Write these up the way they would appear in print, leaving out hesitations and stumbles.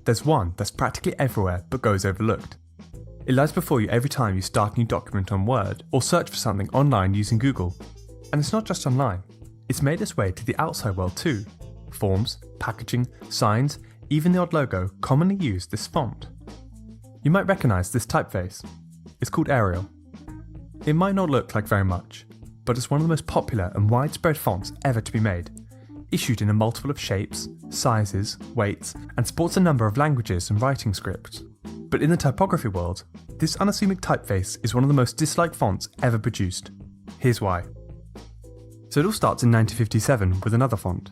there's one that's practically everywhere but goes overlooked. It lies before you every time you start a new document on Word or search for something online using Google. And it's not just online, it's made its way to the outside world too. Forms, packaging, signs, even the odd logo commonly use this font. You might recognise this typeface. It's called Arial. It might not look like very much, but it's one of the most popular and widespread fonts ever to be made, issued in a multiple of shapes, sizes, weights, and supports a number of languages and writing scripts. But in the typography world, this unassuming typeface is one of the most disliked fonts ever produced. Here's why. So it all starts in 1957 with another font.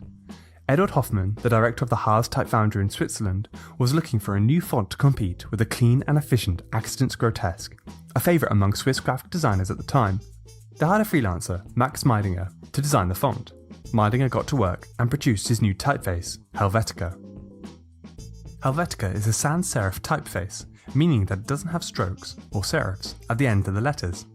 Eduard Hoffmann, the director of the Haas type foundry in Switzerland, was looking for a new font to compete with a clean and efficient Accidents Grotesque, a favourite among Swiss graphic designers at the time. They hired a freelancer, Max Meidinger, to design the font. Meidinger got to work and produced his new typeface, Helvetica. Helvetica is a sans serif typeface, meaning that it doesn't have strokes, or serifs, at the end of the letters.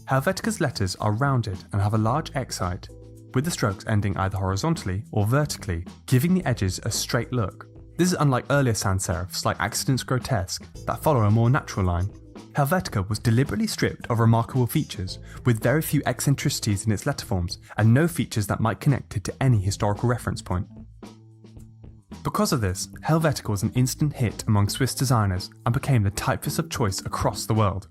Helvetica's letters are rounded and have a large X height, with the strokes ending either horizontally or vertically, giving the edges a straight look. This is unlike earlier sans serifs like Accidents Grotesque that follow a more natural line. Helvetica was deliberately stripped of remarkable features, with very few eccentricities in its letterforms and no features that might connect it to any historical reference point. Because of this, Helvetica was an instant hit among Swiss designers and became the typeface of choice across the world.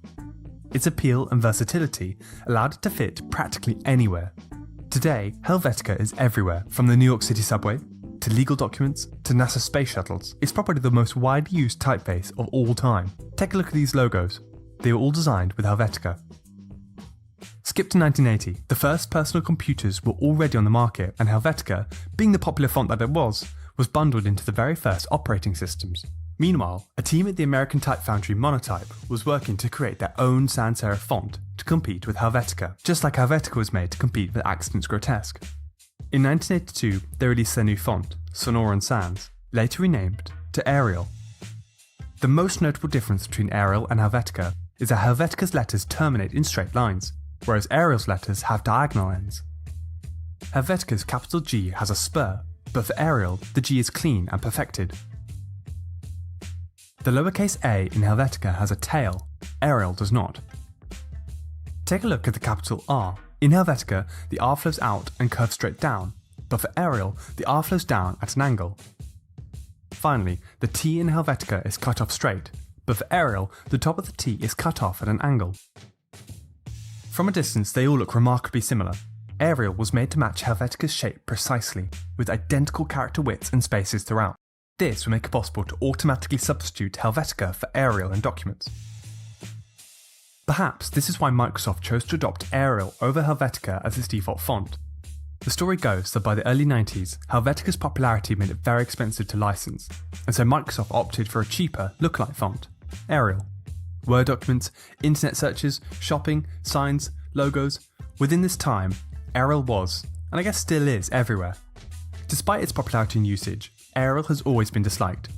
Its appeal and versatility allowed it to fit practically anywhere. Today, Helvetica is everywhere, from the New York City subway, to legal documents, to NASA space shuttles. It's probably the most widely used typeface of all time. Take a look at these logos. They were all designed with Helvetica. Skip to 1980, the first personal computers were already on the market, and Helvetica, being the popular font that it was bundled into the very first operating systems. Meanwhile, a team at the American type foundry Monotype was working to create their own sans serif font to compete with Helvetica, just like Helvetica was made to compete with Accidents Grotesque. In 1982, they released their new font, Sonoran Sans, later renamed to Arial. The most notable difference between Arial and Helvetica is that Helvetica's letters terminate in straight lines, whereas Arial's letters have diagonal ends. Helvetica's capital G has a spur, but for Arial, the G is clean and perfected. The lowercase a in Helvetica has a tail, Arial does not. Take a look at the capital R. In Helvetica, the R flows out and curves straight down, but for Arial, the R flows down at an angle. Finally, the T in Helvetica is cut off straight, but for Arial, the top of the T is cut off at an angle. From a distance, they all look remarkably similar. Arial was made to match Helvetica's shape precisely, with identical character widths and spaces throughout. This will make it possible to automatically substitute Helvetica for Arial in documents. Perhaps this is why Microsoft chose to adopt Arial over Helvetica as its default font. The story goes that by the early 90s, Helvetica's popularity made it very expensive to license, and so Microsoft opted for a cheaper lookalike font, Arial. Word documents, internet searches, shopping, signs, logos. Within this time, Arial was, and I guess still is, everywhere. Despite its popularity and usage, Arial has always been disliked.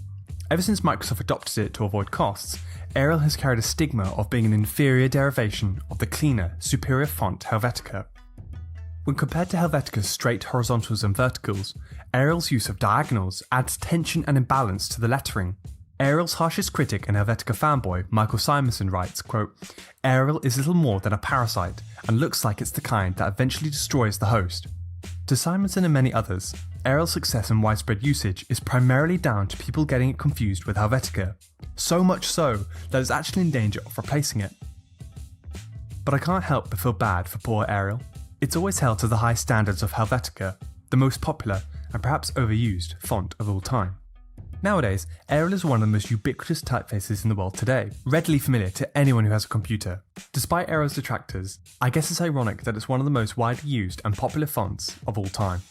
Ever since Microsoft adopted it to avoid costs, Arial has carried a stigma of being an inferior derivation of the cleaner, superior font Helvetica. When compared to Helvetica's straight horizontals and verticals, Arial's use of diagonals adds tension and imbalance to the lettering. Arial's harshest critic and Helvetica fanboy, Michael Simonson, writes, quote, "Arial is little more than a parasite and looks like it's the kind that eventually destroys the host." To Simonson and many others, Arial's success and widespread usage is primarily down to people getting it confused with Helvetica, so much so that it's actually in danger of replacing it. But I can't help but feel bad for poor Arial. It's always held to the high standards of Helvetica, the most popular and perhaps overused font of all time. Nowadays, Arial is one of the most ubiquitous typefaces in the world today, readily familiar to anyone who has a computer. Despite Arial's detractors, I guess it's ironic that it's one of the most widely used and popular fonts of all time.